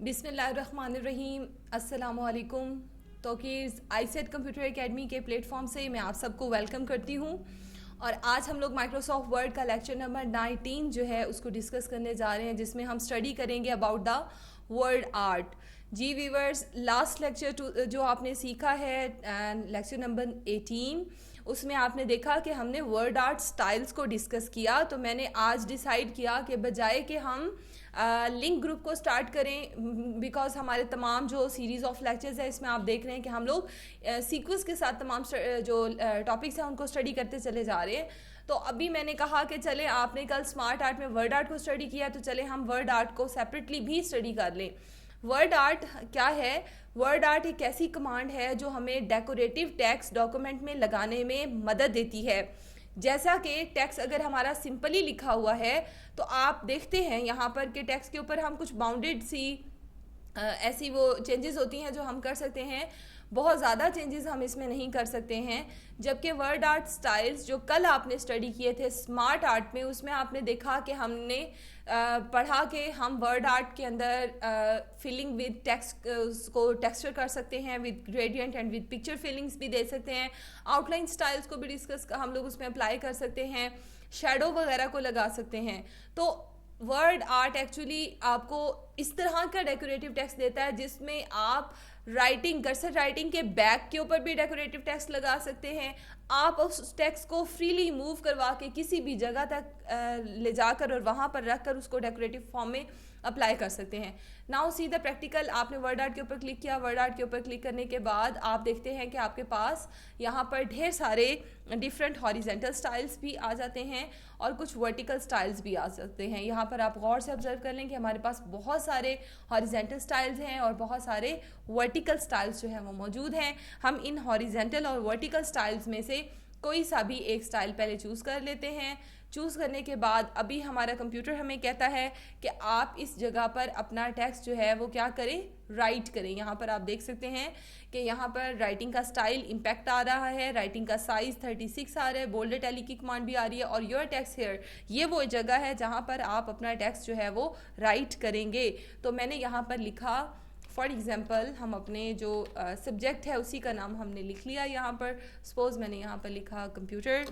बिस्मिल्लाहिर्रहमानिर्रहीम, अस्सलामुअलैकुम। तो कि आईसेट कंप्यूटर एकेडमी के प्लेटफॉर्म से मैं आप सबको वेलकम करती हूँ। और आज हम लोग माइक्रोसॉफ्ट वर्ड का लेक्चर नंबर 19 जो है उसको डिस्कस करने जा रहे हैं, जिसमें हम स्टडी करेंगे अबाउट द वर्ड आर्ट। जी वीवर्स, लास्ट लेक्चर जो आपने सीखा है लेक्चर नंबर 18, उसमें आपने देखा कि हमने वर्ड आर्ट स्टाइल्स को डिस्कस किया। तो मैंने आज डिसाइड किया कि बजाय कि हम लिंक ग्रुप को स्टार्ट करें, बिकॉज हमारे तमाम जो सीरीज़ ऑफ लेक्चर्स है इसमें आप देख रहे हैं कि हम लोग सीक्वेंस के साथ तमाम जो टॉपिक्स हैं उनको स्टडी करते चले जा रहे हैं। तो अभी मैंने कहा कि चले, आपने कल स्मार्ट आर्ट में वर्ड आर्ट को स्टडी किया, तो चले हम वर्ड आर्ट को सेपरेटली भी स्टडी कर लें। वर्ड आर्ट क्या है? वर्ड आर्ट एक ऐसी कमांड है जो हमें डेकोरेटिव टेक्स्ट डॉक्यूमेंट में लगाने में मदद देती है। जैसा कि टेक्स्ट अगर हमारा सिंपली लिखा हुआ है तो आप देखते हैं यहाँ पर कि टेक्स्ट के ऊपर हम कुछ बाउंडेड सी ऐसी वो चेंजेस होती हैं जो हम कर सकते हैं। बहुत ज़्यादा चेंजेस हम इसमें नहीं कर सकते हैं। जबकि वर्ड आर्ट स्टाइल्स जो कल आपने स्टडी किए थे स्मार्ट आर्ट में, उसमें आपने देखा कि हमने पढ़ा कि हम वर्ड आर्ट के अंदर फिलिंग विद टेक्स्ट को टेक्सचर कर सकते हैं, with gradient and with picture fillings भी दे सकते हैं। आउटलाइन स्टाइल्स को भी डिस्कस हम लोग उसमें अप्लाई कर सकते हैं, शेडो वगैरह को लगा सकते हैं। तो वर्ड आर्ट एक्चुअली आपको इस तरह का डेकोरेटिव टेक्स्ट देता है जिसमें आप राइटिंग, कर्सर राइटिंग के बैक के ऊपर भी डेकोरेटिव टेक्स्ट लगा सकते हैं। आप उस टेक्स्ट को फ्रीली मूव करवा के किसी भी जगह तक ले जाकर और वहाँ पर रख कर उसको डेकोरेटिव फॉर्म में अप्लाई कर सकते हैं। Now see the practical. आपने वर्ड आर्ट के ऊपर क्लिक किया। वर्ड आर्ट के ऊपर क्लिक करने के बाद आप देखते हैं कि आपके पास यहाँ पर ढेर सारे डिफरेंट हॉरिजेंटल स्टाइल्स भी आ जाते हैं और कुछ वर्टिकल स्टाइल्स भी आ सकते हैं। यहाँ पर आप गौर से ऑब्जर्व कर लें कि हमारे पास बहुत सारे हॉरिजेंटल स्टाइल्स हैं और बहुत सारे वर्टिकल स्टाइल्स जो हैं वो मौजूद हैं। हम इन हॉरिजेंटल और वर्टिकल स्टाइल्स में से कोई सा भी एक स्टाइल पहले चूज़ कर लेते हैं। चूज़ करने के बाद अभी हमारा कंप्यूटर हमें कहता है कि आप इस जगह पर अपना टेक्स्ट जो है वो क्या करें, राइट करें। यहाँ पर आप देख सकते हैं कि यहाँ पर राइटिंग का स्टाइल इम्पैक्ट आ रहा है, राइटिंग का साइज 36 आ रहा है, बोल्ड इटैलिक की कमांड भी आ रही है और योर टेक्स्ट हेयर, ये वो जगह है जहाँ पर आप अपना टेक्स्ट जो है वो राइट करेंगे। तो मैंने यहाँ पर लिखा, फॉर एग्जाम्पल हम अपने जो सब्जेक्ट है उसी का नाम हमने लिख लिया। यहाँ पर सपोज मैंने यहाँ पर लिखा कंप्यूटर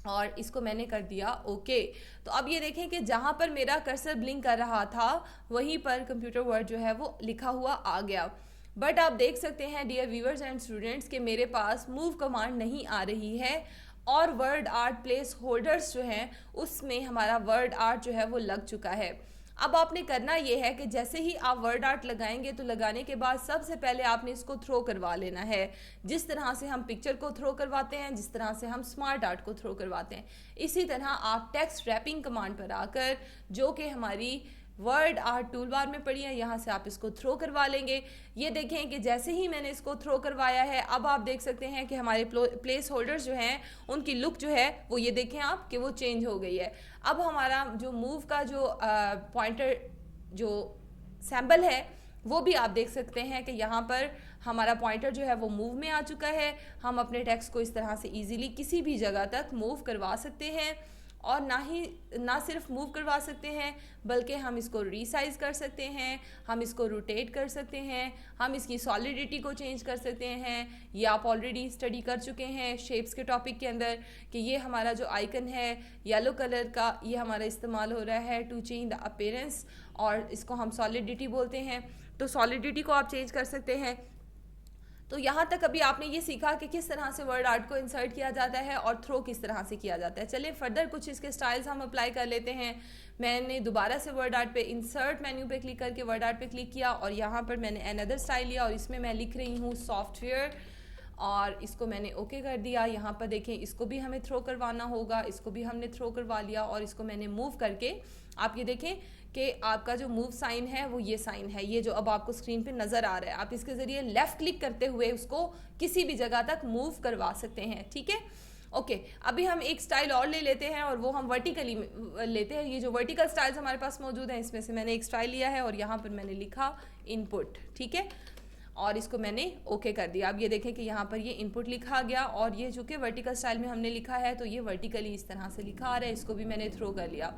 और इसको मैंने कर दिया ओके। तो अब ये देखें कि जहाँ पर मेरा कर्सर ब्लिंक कर रहा था वहीं पर कंप्यूटर वर्ड जो है वो लिखा हुआ आ गया। बट आप देख सकते हैं डियर व्यूअर्स एंड स्टूडेंट्स कि मेरे पास मूव कमांड नहीं आ रही है और वर्ड आर्ट प्लेस होल्डर्स जो हैं उसमें हमारा वर्ड आर्ट जो है वो लग चुका है। अब आपने करना ये है कि जैसे ही आप वर्ड आर्ट लगाएंगे तो लगाने के बाद सबसे पहले आपने इसको थ्रो करवा लेना है, जिस तरह से हम पिक्चर को थ्रो करवाते हैं, जिस तरह से हम स्मार्ट आर्ट को थ्रो करवाते हैं। इसी तरह आप टेक्स्ट रैपिंग कमांड पर आकर, जो कि हमारी वर्ड आर्ट टूल बार में पड़ी है, यहाँ से आप इसको थ्रो करवा लेंगे। ये देखें कि जैसे ही मैंने इसको थ्रो करवाया है अब आप देख सकते हैं कि हमारे प्लेस होल्डर्स जो हैं उनकी लुक जो है वो, ये देखें आप कि वो चेंज हो गई है। अब हमारा जो मूव का जो पॉइंटर जो सैम्बल है वो भी आप देख सकते हैं कि यहाँ पर हमारा पॉइंटर जो है वो मूव में आ चुका है। हम अपने टेक्स्ट को इस तरह से इजीली किसी भी जगह तक मूव करवा सकते हैं और ना सिर्फ मूव करवा सकते हैं बल्कि हम इसको रीसाइज कर सकते हैं, हम इसको रोटेट कर सकते हैं, हम इसकी सॉलिडिटी को चेंज कर सकते हैं। ये आप ऑलरेडी स्टडी कर चुके हैं शेप्स के टॉपिक के अंदर कि ये हमारा जो आइकन है येलो कलर का, ये हमारा इस्तेमाल हो रहा है टू चेंज द अपीयरेंस और इसको हम सॉलिडिटी बोलते हैं। तो सॉलिडिटी को आप चेंज कर सकते हैं। तो यहाँ तक अभी आपने ये सीखा कि किस तरह से वर्ड आर्ट को इंसर्ट किया जाता है और थ्रो किस तरह से किया जाता है। चलिए फर्दर कुछ इसके स्टाइल्स हम अप्लाई कर लेते हैं। मैंने दोबारा से वर्ड आर्ट पे इंसर्ट मेन्यू पे क्लिक करके वर्ड आर्ट पे क्लिक किया और यहाँ पर मैंने अनदर स्टाइल लिया और इसमें मैं लिख रही हूँ सॉफ्टवेयर और इसको मैंने ओके कर दिया। यहाँ पर देखें इसको भी हमें थ्रो करवाना होगा, इसको भी हमने थ्रो करवा लिया और इसको मैंने मूव करके, आप ये देखें कि आपका जो मूव साइन है वो ये साइन है, ये जो अब आपको स्क्रीन पे नज़र आ रहा है। आप इसके ज़रिए लेफ़्ट क्लिक करते हुए उसको किसी भी जगह तक मूव करवा सकते हैं। ठीक है, ओके। अभी हम एक स्टाइल और ले लेते हैं और वो हम वर्टिकली लेते हैं। ये जो वर्टिकल स्टाइल्स हमारे पास मौजूद हैं इसमें से मैंने एक स्टाइल लिया है और यहाँ पर मैंने लिखा इनपुट। ठीक है, और इसको मैंने ओके कर दिया। अब ये देखें कि यहाँ पर ये इनपुट लिखा गया और ये जो कि वर्टिकल स्टाइल में हमने लिखा है तो ये वर्टिकली इस तरह से लिखा आ रहा है। इसको भी मैंने थ्रो कर लिया।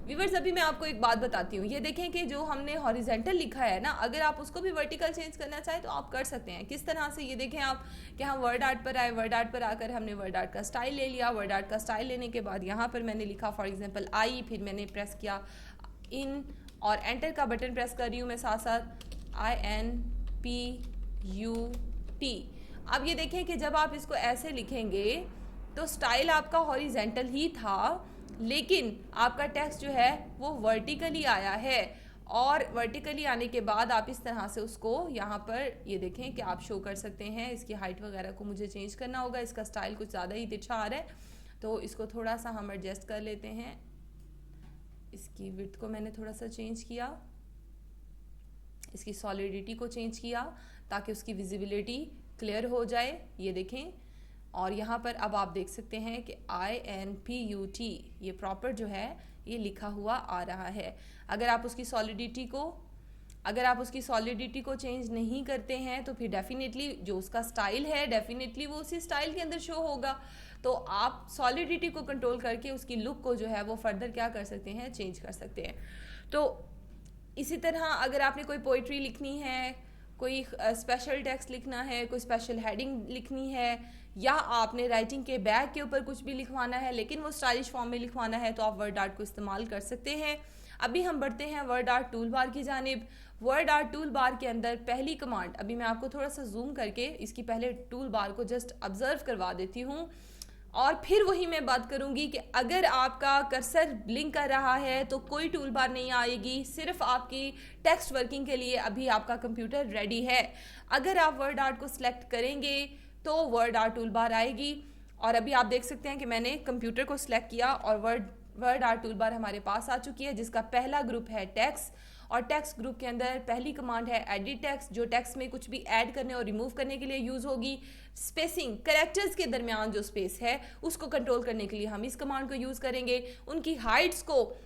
व्यूवर्स अभी मैं आपको एक बात बताती हूँ, ये देखें कि जो हमने हॉरिजेंटल लिखा है ना, अगर आप उसको भी वर्टिकल चेंज करना चाहें तो आप कर सकते हैं। किस तरह से, ये देखें आप कि हम वर्ड आर्ट पर आए, वर्ड आर्ट पर आकर हमने वर्ड आर्ट का स्टाइल ले लिया। वर्ड आर्ट का स्टाइल लेने के बाद यहाँ पर मैंने लिखा फॉर एग्जाम्पल आई, फिर मैंने प्रेस किया इन और एंटर का बटन प्रेस कर रही हूँ मैं साथ साथ, INPUT। अब ये देखें कि जब आप इसको ऐसे लिखेंगे तो स्टाइल आपका हॉरिजेंटल ही था, लेकिन आपका टेक्स्ट जो है वो वर्टिकली आया है। और वर्टिकली आने के बाद आप इस तरह से उसको यहाँ पर ये देखें कि आप शो कर सकते हैं। इसकी हाइट वगैरह को मुझे चेंज करना होगा, इसका स्टाइल कुछ ज़्यादा ही तिरछा आ रहा है, तो इसको थोड़ा सा हम एडजस्ट कर लेते हैं। इसकी विड्थ को मैंने थोड़ा सा चेंज किया, इसकी सॉलिडिटी को चेंज किया ताकि उसकी विजिबिलिटी क्लियर हो जाए, ये देखें। और यहाँ पर अब आप देख सकते हैं कि INPUT ये प्रॉपर जो है ये लिखा हुआ आ रहा है। अगर आप उसकी सॉलिडिटी को चेंज नहीं करते हैं तो फिर डेफिनेटली जो उसका स्टाइल है डेफिनेटली वो उसी स्टाइल के अंदर शो होगा। तो आप सॉलिडिटी को कंट्रोल करके उसकी लुक को जो है वो फर्दर क्या कर सकते हैं, चेंज कर सकते हैं। तो इसी तरह अगर आपने कोई पोइट्री लिखनी है, कोई स्पेशल टेक्स्ट लिखना है, कोई स्पेशल हेडिंग लिखनी है, या आपने राइटिंग के बैग के ऊपर कुछ भी लिखवाना है लेकिन वो स्टाइलिश फॉर्म में लिखवाना है, तो आप वर्ड आर्ट को इस्तेमाल कर सकते हैं। अभी हम बढ़ते हैं वर्ड आर्ट टूल बार की जानिब। वर्ड आर्ट टूल बार के अंदर पहली कमांड, अभी मैं आपको थोड़ा सा जूम करके इसकी पहले टूल बार को जस्ट ऑब्जर्व करवा देती हूँ और फिर वही मैं बात करूंगी कि अगर आपका कर्सर ब्लिंक कर रहा है तो कोई टूल बार नहीं आएगी, सिर्फ आपकी टेक्स्ट वर्किंग के लिए अभी आपका कंप्यूटर रेडी है। अगर आप वर्ड आर्ट को सिलेक्ट करेंगे तो वर्ड आर्ट टूल बार आएगी। और अभी आप देख सकते हैं कि मैंने कंप्यूटर को सिलेक्ट किया और वर्ड आर्ट टूल बार हमारे पास आ चुकी है, जिसका पहला ग्रुप है टेक्स्ट। और टेक्स्ट ग्रुप के अंदर पहली कमांड है एडिट टेक्स्ट, जो टेक्स्ट में कुछ भी ऐड करने और रिमूव करने के लिए यूज होगी। स्पेसिंग, कैरेक्टर्स के दरमियान जो स्पेस है उसको कंट्रोल करने के लिए हम इस कमांड को यूज करेंगे। उनकी हाइट्स को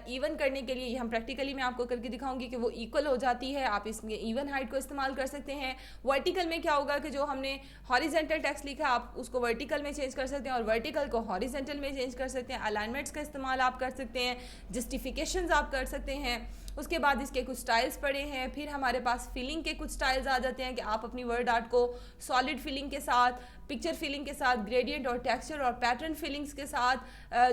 इवन करने के लिए हम प्रैक्टिकली मैं आपको करके दिखाऊंगी कि वो इक्वल हो जाती है, आप इसमें इवन हाइट को इस्तेमाल कर सकते हैं। वर्टिकल में क्या होगा कि जो हमने हॉरिजेंटल टेक्स्ट लिखा आप उसको वर्टिकल में चेंज कर सकते हैं और वर्टिकल को हॉरिजेंटल में चेंज कर सकते हैं। अलाइनमेंट्स का इस्तेमाल आप कर सकते हैं, जस्टिफिकेशंस आप कर सकते हैं। उसके बाद इसके कुछ स्टाइल्स पड़े हैं। फिर हमारे पास फिलिंग के कुछ स्टाइल्स आ जाते हैं कि आप अपनी वर्ड आर्ट को सॉलिड फिलिंग के साथ, पिक्चर फिलिंग के साथ, ग्रेडियंट और टेक्सचर और पैटर्न फिलिंग्स के साथ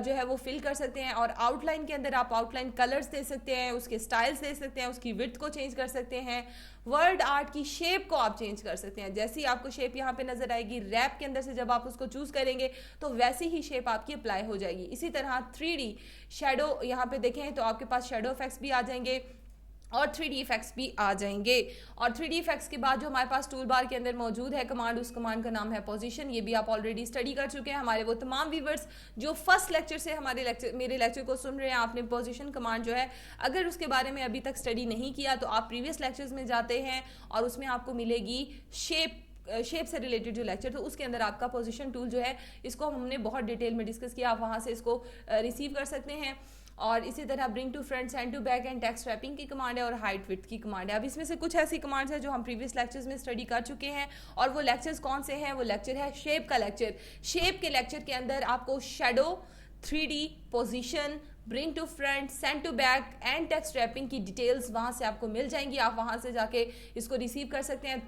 जो है वो फिल कर सकते हैं। और आउटलाइन के अंदर आप आउटलाइन कलर्स दे सकते हैं, उसके स्टाइल्स दे सकते हैं, उसकी विड्थ को चेंज कर सकते हैं। वर्ड आर्ट की शेप को आप चेंज कर सकते हैं। जैसे ही आपको शेप यहाँ पे नजर आएगी, रैप के अंदर से जब आप उसको चूज करेंगे तो वैसी ही शेप आपकी अप्लाई हो जाएगी। इसी तरह 3D शेडो यहाँ पे देखें तो आपके पास शेडो इफेक्ट्स भी आ जाएंगे और 3D इफेक्ट्स भी आ जाएंगे। और 3D इफेक्ट्स के बाद जो हमारे पास टूल बार के अंदर मौजूद है कमांड, उस कमांड का नाम है पोजीशन। ये भी आप ऑलरेडी स्टडी कर चुके हैं। हमारे वो तमाम व्यूवर्स जो फर्स्ट लेक्चर से मेरे लेक्चर को सुन रहे हैं, आपने पोजीशन कमांड जो है अगर उसके बारे में अभी तक स्टडी नहीं किया तो आप प्रीवियस लेक्चर्स में जाते हैं और उसमें आपको मिलेगी शेप से रिलेटेड जो लेक्चर, तो उसके अंदर आपका पोजीशन टूल जो है इसको हमने बहुत डिटेल में डिस्कस किया, आप वहाँ से इसको रिसीव कर सकते हैं। और इसी तरह bring to front, send to back and text wrapping की कमांड है और हाइट विड्थ की कमांड है। अब इसमें से कुछ ऐसी कमांड्स हैं जो हम प्रीवियस लेक्चर्स में स्टडी कर चुके हैं। और वो लेक्चर्स कौन से हैं? वो लेक्चर है शेप का लेक्चर। शेप के लेक्चर के अंदर आपको shadow, 3D, position, bring to front, send to back and text wrapping की डिटेल्स वहाँ से आपको मिल जाएंगी। आप वहाँ से जाके इसको रिसीव कर सकते हैं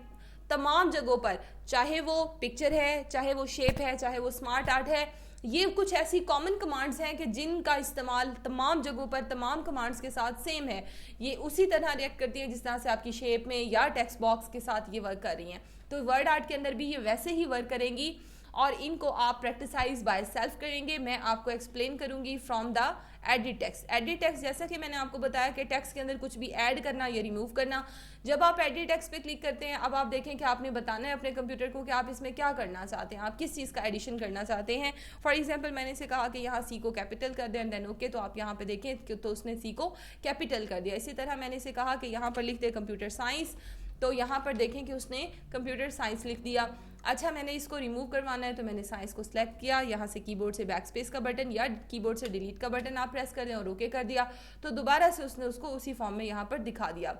तमाम जगहों पर, चाहे वो पिक्चर है, चाहे वो शेप है, चाहे वो स्मार्ट आर्ट है। ये कुछ ऐसी कॉमन कमांड्स हैं कि जिनका इस्तेमाल तमाम जगहों पर तमाम कमांड्स के साथ सेम है। ये उसी तरह रिएक्ट करती हैं जिस तरह से आपकी शेप में या टेक्स्ट बॉक्स के साथ ये वर्क कर रही हैं। तो वर्ड आर्ट के अंदर भी ये वैसे ही वर्क करेंगी और इनको आप प्रैक्टिसाइज बाय सेल्फ करेंगे। मैं आपको एक्सप्लेन करूंगी from the edit text. Edit text जैसा कि मैंने आपको बताया कि टेक्स्ट के अंदर कुछ भी ऐड करना या रिमूव करना। जब आप एडिट टेक्स्ट पे क्लिक करते हैं, अब आप देखें कि आपने बताना है अपने कंप्यूटर को कि आप इसमें क्या करना चाहते हैं, आप किस चीज़ का एडिशन करना चाहते हैं। फॉर एग्जांपल मैंने इसे कहा कि यहाँ सी को कैपिटल कर दें एंड देन ओके, तो आप यहाँ पे देखें तो उसने सी को कैपिटल कर दिया। इसी तरह मैंने इसे कहा कि यहाँ पर लिख दे कंप्यूटर साइंस, तो यहाँ पर देखें कि उसने कंप्यूटर साइंस लिख दिया। अच्छा, मैंने इसको रिमूव करवाना है तो मैंने साइंस को सिलेक्ट किया, यहाँ से कीबोर्ड से बैक स्पेस का बटन या कीबोर्ड से डिलीट का बटन आप प्रेस कर दें और ओके कर दिया, तो दोबारा से उसने उसको उसी फॉर्म में यहाँ पर दिखा दिया।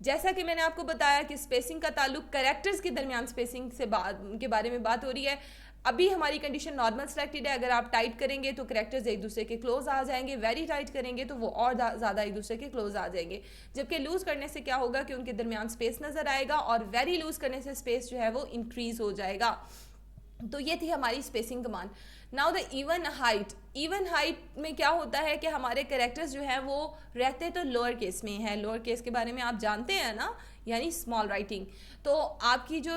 जैसा कि मैंने आपको बताया कि स्पेसिंग का ताल्लुक कैरेक्टर्स के दरमियान स्पेसिंग से के बारे में बात हो रही है। अभी हमारी कंडीशन नॉर्मल सिलेक्टेड है, अगर आप टाइट करेंगे तो करेक्टर्स एक दूसरे के क्लोज आ जाएंगे, वेरी टाइट करेंगे तो वो और ज़्यादा एक दूसरे के क्लोज आ जाएंगे। जबकि लूज करने से क्या होगा कि उनके दरमियान स्पेस नज़र आएगा, और वेरी लूज करने से स्पेस जो है वो इंक्रीज हो जाएगा। तो ये थी हमारी spacing command. Now the even height. Even height में क्या होता है कि हमारे कैरेक्टर्स जो हैं वो रहते तो लोअर केस में हैं। लोअर केस के बारे में आप जानते हैं ना, यानी स्मॉल राइटिंग। तो आपकी जो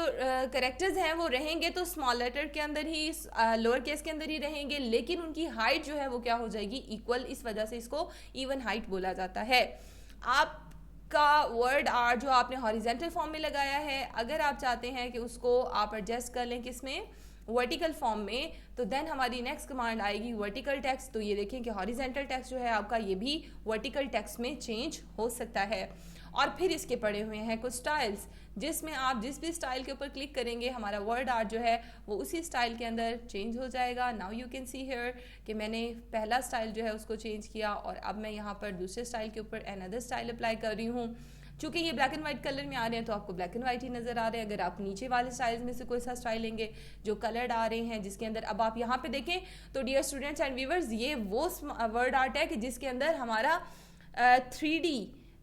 कैरेक्टर्स हैं वो रहेंगे तो स्मॉल लेटर के अंदर ही, लोअर केस के अंदर ही रहेंगे, लेकिन उनकी हाइट जो है वो क्या हो जाएगी, इक्वल। इस वजह से इसको इवन हाइट बोला जाता है। आपका वर्ड आर्ट जो आपने हॉरिजेंटल फॉर्म में लगाया है, अगर आप चाहते हैं कि उसको आप एडजस्ट कर लें किसमें, वर्टिकल फॉर्म में, तो देन हमारी नेक्स्ट कमांड आएगी वर्टिकल टेक्स्ट। तो ये देखें कि हॉरिजेंटल टेक्स्ट जो है आपका ये भी वर्टिकल टेक्स्ट में चेंज हो सकता है। और फिर इसके पड़े हुए हैं कुछ स्टाइल्स, जिसमें आप जिस भी स्टाइल के ऊपर क्लिक करेंगे हमारा वर्ड आर्ट जो है वो उसी स्टाइल के अंदर चेंज हो जाएगा। Now you can see here कि मैंने पहला स्टाइल जो है उसको चेंज किया, और अब मैं यहाँ पर दूसरे स्टाइल के ऊपर अनदर स्टाइल अप्लाई कर रही हूँ। चूंकि ये ब्लैक एंड व्हाइट कलर में आ रहे हैं तो आपको ब्लैक एंड व्हाइट ही नज़र आ रहे हैं। अगर आप नीचे वाले स्टाइल्स में से कोई सा स्टाइल लेंगे जो कलर्ड आ रहे हैं, जिसके अंदर अब आप यहाँ पे देखें तो डियर स्टूडेंट्स एंड व्यूवर्स, ये वो वर्ड आर्ट है कि जिसके अंदर हमारा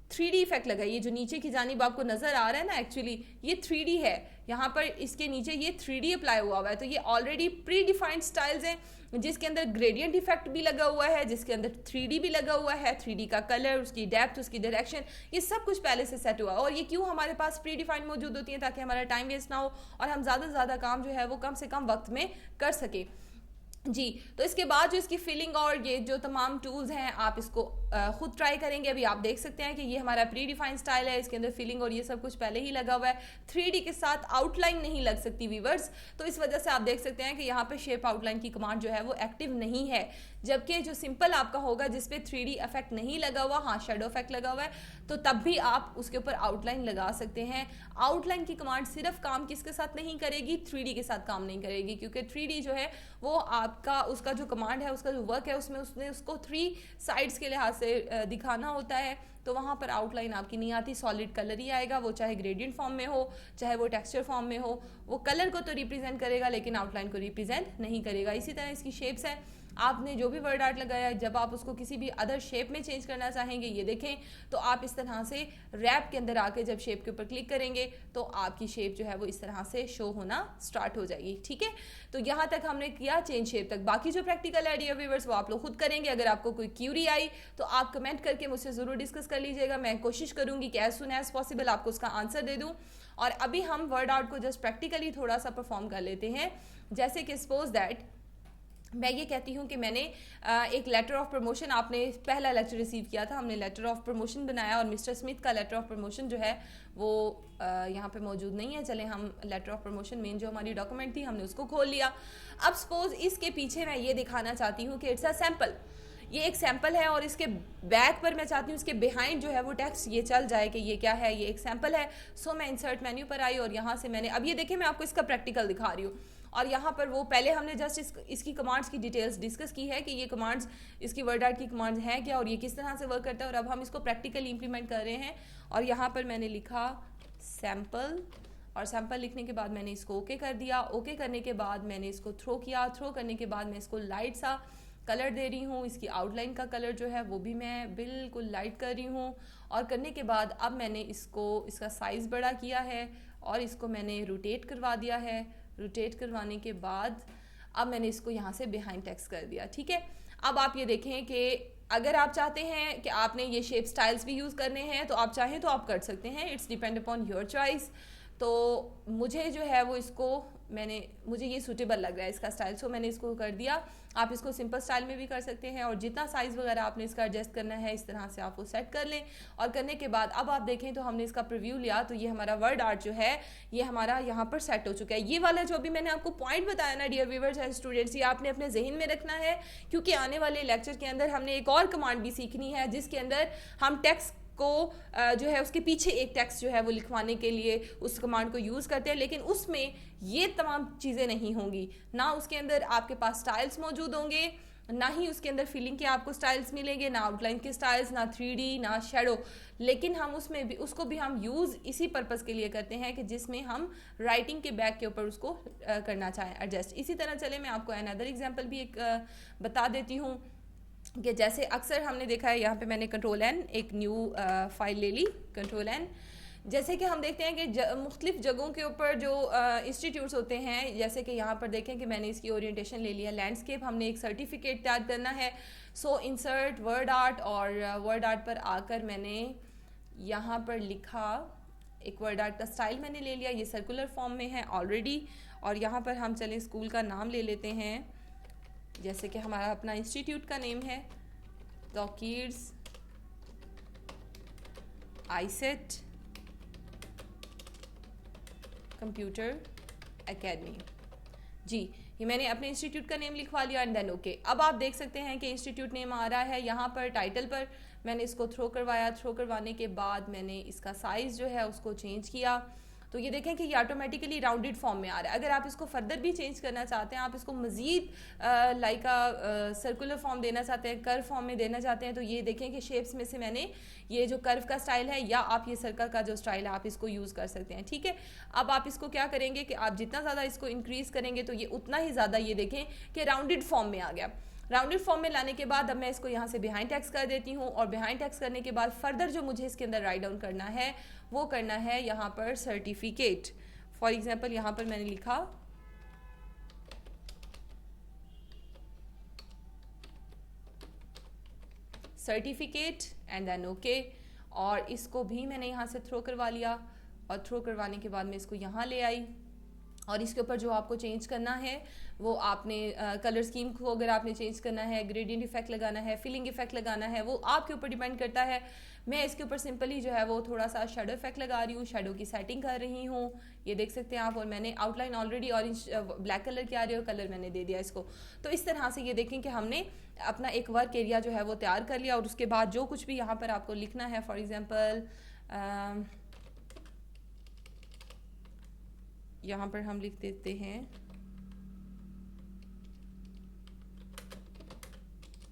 3D इफेक्ट लगा है। ये जो नीचे की जानिब आपको नज़र आ रहा है ना, एक्चुअली ये 3D है। यहाँ पर इसके नीचे ये 3D अप्लाई हुआ है। तो ये ऑलरेडी प्री डिफाइंड स्टाइल्स हैं, जिसके अंदर ग्रेडियंट इफेक्ट भी लगा हुआ है, जिसके अंदर 3D भी लगा हुआ है। 3D का कलर, उसकी डेप्थ, उसकी डायरेक्शन, ये सब कुछ पहले से सेट हुआ है। और ये क्यों हमारे पास प्री डिफाइंड मौजूद होती है, ताकि हमारा टाइम वेस्ट ना हो और हम ज़्यादा से ज़्यादा काम जो है वो कम से कम वक्त में कर सके जी। तो इसके बाद जो इसकी फिलिंग और ये जो तमाम टूल्स हैं आप इसको खुद ट्राई करेंगे। अभी आप देख सकते हैं कि ये हमारा प्री डिफाइंड स्टाइल है, इसके अंदर फिलिंग और ये सब कुछ पहले ही लगा हुआ है। 3D के साथ आउटलाइन नहीं लग सकती व्यूअर्स, तो इस वजह से आप देख सकते हैं कि यहाँ पे शेप आउटलाइन की कमांड जो है वो एक्टिव नहीं है। जबकि जो सिंपल आपका होगा जिसपे 3D इफेक्ट नहीं लगा हुआ, हाँ शेडो इफेक्ट लगा हुआ है, तो तब भी आप उसके ऊपर आउटलाइन लगा सकते हैं। आउटलाइन की कमांड सिर्फ काम किसके साथ नहीं करेगी, 3D के साथ काम नहीं करेगी, क्योंकि 3D जो है वो आपका उसका जो कमांड है, उसका जो वर्क है, उसमें उसने उसको 3 साइड्स के लिहाज से दिखाना होता है। तो वहाँ पर आउटलाइन आपकी नहीं आती, सॉलिड कलर ही आएगा, वो चाहे ग्रेडियंट फॉर्म में हो चाहे वो टेक्सचर फॉर्म में हो। वो कलर को तो रिप्रेजेंट करेगा लेकिन आउटलाइन को रिप्रेजेंट नहीं करेगा। इसी तरह इसकी शेप्स हैं, आपने जो भी वर्ड आर्ट लगाया है, जब आप उसको किसी भी अदर शेप में चेंज करना चाहेंगे, ये देखें तो आप इस तरह से रैप के अंदर आके जब शेप के ऊपर क्लिक करेंगे तो आपकी शेप जो है वो इस तरह से शो होना स्टार्ट हो जाएगी। ठीक है, तो यहाँ तक हमने किया चेंज शेप तक। बाकी जो प्रैक्टिकल है डियर व्यूअर्स वो आप लोग खुद करेंगे। अगर आपको कोई क्यूरी आई तो आप कमेंट करके मुझसे ज़रूर डिस्कस कर लीजिएगा। मैं कोशिश करूँगी कि एज सुन एज पॉसिबल आपको उसका आंसर दे दूँ। और अभी हम वर्ड आर्ट को जस्ट प्रैक्टिकली थोड़ा सा परफॉर्म कर लेते हैं। जैसे कि सपोज दैट मैं ये कहती हूँ कि मैंने एक लेटर ऑफ प्रमोशन, आपने पहला लेटर रिसीव किया था, हमने लेटर ऑफ प्रमोशन बनाया और मिस्टर स्मिथ का लेटर ऑफ प्रमोशन जो है वो यहाँ पे मौजूद नहीं है। चले हम लेटर ऑफ प्रमोशन मेन जो हमारी डॉक्यूमेंट थी हमने उसको खोल लिया। अब सपोज इसके पीछे मैं ये दिखाना चाहती हूँ कि इट्स अ सैम्पल, ये एक सैंपल है और इसके बैक पर मैं चाहती हूँ इसके बिहाइंड जो है वो टेक्स्ट ये चल जाए कि ये क्या है, ये एक सैंपल है। सो मैं इंसर्ट मेन्यू पर आई और यहाँ से मैंने, अब ये देखें मैं आपको इसका प्रैक्टिकल दिखा रही हूँ। और यहाँ पर वो पहले हमने जस्ट इसकी कमांड्स की डिटेल्स डिस्कस की है कि ये कमांड्स, इसकी वर्ड आर्ट की कमांड्स हैं क्या और ये किस तरह से वर्क करता है। और अब हम इसको प्रैक्टिकली इंप्लीमेंट कर रहे हैं। और यहाँ पर मैंने लिखा सैम्पल, और सैम्पल लिखने के बाद मैंने इसको ओके कर दिया। ओके करने के बाद मैंने इसको थ्रो किया। थ्रो करने के बाद मैं इसको लाइट सा कलर दे रही हूँ। इसकी आउटलाइन का कलर जो है वो भी मैं बिल्कुल लाइट कर रही हूँ। और करने के बाद अब मैंने इसका साइज़ बड़ा किया है और इसको मैंने रोटेट करवा दिया है। रोटेट करवाने के बाद अब मैंने इसको यहाँ से बिहाइंड टेक्स्ट कर दिया। ठीक है, अब आप ये देखें कि अगर आप चाहते हैं कि आपने ये शेप स्टाइल्स भी यूज़ करने हैं तो आप चाहें तो आप कर सकते हैं, it's depend upon your choice. तो मुझे जो है वो मुझे ये सूटेबल लग रहा है इसका स्टाइल, सो मैंने इसको कर दिया। आप इसको सिंपल स्टाइल में भी कर सकते हैं और जितना साइज़ वगैरह आपने इसका एडजस्ट करना है इस तरह से आप वो सेट कर लें। और करने के बाद अब आप देखें तो हमने इसका प्रीव्यू लिया तो ये हमारा वर्ड आर्ट जो है ये हमारा यहाँ पर सेट हो चुका है। ये वाला जो भी मैंने आपको पॉइंट बताया ना डियर व्यूअर्स एंड स्टूडेंट्स, ये आपने अपने जहन में रखना है, क्योंकि आने वाले लेक्चर के अंदर हमने एक और कमांड भी सीखनी है जिसके अंदर हम टेक्स्ट को जो है उसके पीछे एक टेक्स्ट जो है वो लिखवाने के लिए उस कमांड को यूज़ करते हैं। लेकिन उसमें ये तमाम चीज़ें नहीं होंगी ना, उसके अंदर आपके पास स्टाइल्स मौजूद होंगे, ना ही उसके अंदर फीलिंग के आपको स्टाइल्स मिलेंगे, ना आउटलाइन के स्टाइल्स, ना 3D, ना शेडो। लेकिन हम उसमें भी उसको भी हम यूज़ इसी पर्पस के लिए करते हैं कि जिसमें हम राइटिंग के बैक के ऊपर उसको करना चाहें एडजस्ट। इसी तरह चले मैं आपको अनदर एग्जांपल भी एक बता देती हूँ कि जैसे अक्सर हमने देखा है, यहाँ पे मैंने Ctrl+N एक न्यू फाइल ले ली, Ctrl+N। जैसे कि हम देखते हैं कि मुख्तलिफ जगहों के ऊपर जो इंस्टीट्यूट्स होते हैं, जैसे कि यहाँ पर देखें कि मैंने इसकी ओरिएंटेशन ले लिया लैंडस्केप, हमने एक सर्टिफिकेट तैयार करना है। सो इंसर्ट वर्ड आर्ट, और वर्ड आर्ट पर आकर मैंने यहाँ पर लिखा, एक वर्ड आर्ट का स्टाइल मैंने ले लिया, ये सर्कुलर फॉर्म में है ऑलरेडी। और यहाँ पर हम चलें स्कूल का नाम ले लेते हैं, जैसे कि हमारा अपना इंस्टीट्यूट का नेम है तौकीर्स आईसेट कंप्यूटर एकेडमी। जी, ये मैंने अपने इंस्टीट्यूट का नेम लिखवा लिया एंड देन ओके। अब आप देख सकते हैं कि इंस्टीट्यूट नेम आ रहा है यहाँ पर टाइटल पर। मैंने इसको थ्रो करवाया, थ्रो करवाने के बाद मैंने इसका साइज़ जो है उसको चेंज किया, तो ये देखें कि ये ऑटोमेटिकली राउंडेड फॉर्म में आ रहा है। अगर आप इसको फर्दर भी चेंज करना चाहते हैं, आप इसको मज़ीद लाइक सर्कुलर फॉर्म देना चाहते हैं, कर्व फॉर्म में देना चाहते हैं, तो ये देखें कि शेप्स में से मैंने ये जो कर्व का स्टाइल है या आप ये सर्कल का जो स्टाइल है आप इसको यूज़ कर सकते हैं। ठीक है, अब आप इसको क्या करेंगे कि आप जितना ज़्यादा इसको इंक्रीज़ करेंगे तो ये उतना ही ज़्यादा ये देखें कि राउंडेड फॉर्म में आ गया। राउंडेड फॉर्म में लाने के बाद अब मैं इसको यहाँ से बिहाइंड टेक्स्ट कर देती हूँ, और बिहाइंड टेक्स्ट करने के बाद फर्दर जो मुझे इसके अंदर राइट डाउन करना है वो करना है यहाँ पर सर्टिफिकेट। फॉर एग्जाम्पल यहाँ पर मैंने लिखा सर्टिफिकेट एंड देन ओके, और इसको भी मैंने यहाँ से थ्रो करवा लिया, और थ्रो करवाने के बाद मैं इसको यहाँ ले आई, और इसके ऊपर जो आपको चेंज करना है वो आपने कलर स्कीम को अगर आपने चेंज करना है, ग्रेडियंट इफेक्ट लगाना है, फिलिंग इफेक्ट लगाना है, वो आपके ऊपर डिपेंड करता है। मैं इसके ऊपर सिंपली जो है वो थोड़ा सा शेडो इफेक्ट लगा रही हूँ, शेडो की सेटिंग कर रही हूँ, ये देख सकते हैं आप। और मैंने outline already orange black colour की आ रही है और कलर मैंने दे दिया इसको। तो इस तरह से ये देखें कि हमने अपना एक वर्क एरिया जो है वो तैयार कर लिया, और उसके बाद जो कुछ भी यहाँ पर आपको लिखना है, फॉर एग्जाम्पल यहाँ पर हम लिख देते हैं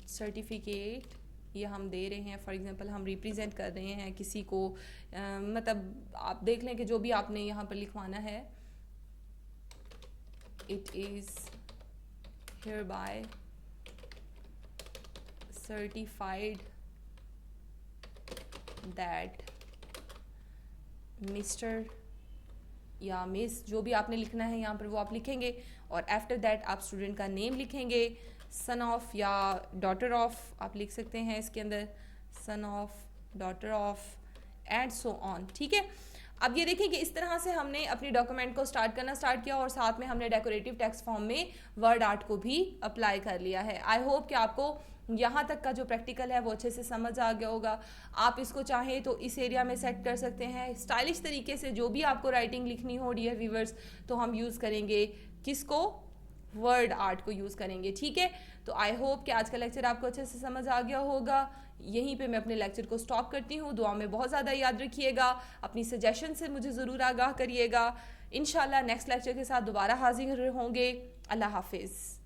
सर्टिफिकेट, ये हम दे रहे हैं, फॉर एग्जांपल हम रिप्रेजेंट कर रहे हैं किसी को, मतलब आप देख लें कि जो भी आपने यहाँ पर लिखवाना है, it is hereby certified that mister या मिस, जो भी आपने लिखना है यहाँ पर वो आप लिखेंगे, और आफ्टर दैट आप स्टूडेंट का नेम लिखेंगे, सन ऑफ या डॉटर ऑफ आप लिख सकते हैं इसके अंदर, son of, daughter of and so on. ठीक है, अब ये देखिए कि इस तरह से हमने अपनी डॉक्यूमेंट को स्टार्ट करना स्टार्ट किया, और साथ में हमने डेकोरेटिव टेक्स्ट फॉर्म में वर्ड आर्ट को भी अप्लाई कर लिया है। आई होप कि आपको यहाँ तक का जो प्रैक्टिकल है वो अच्छे से समझ आ गया होगा। आप इसको चाहें तो इस एरिया में सेट कर सकते हैं स्टाइलिश तरीके से। जो भी आपको राइटिंग लिखनी हो डियर व्यूअर्स, तो हम यूज़ करेंगे किसको, वर्ड आर्ट को यूज़ करेंगे। ठीक है, तो आई होप कि आज का लेक्चर आपको अच्छे से समझ आ गया होगा। यहीं पे मैं अपने लेक्चर को स्टॉप करती हूँ। दुआ में बहुत ज़्यादा याद रखिएगा, अपनी सजेशन से मुझे ज़रूर आगाह करिएगा। इंशाल्लाह नेक्स्ट लेक्चर के साथ दोबारा हाजिर होंगे। अल्लाह हाफिज़।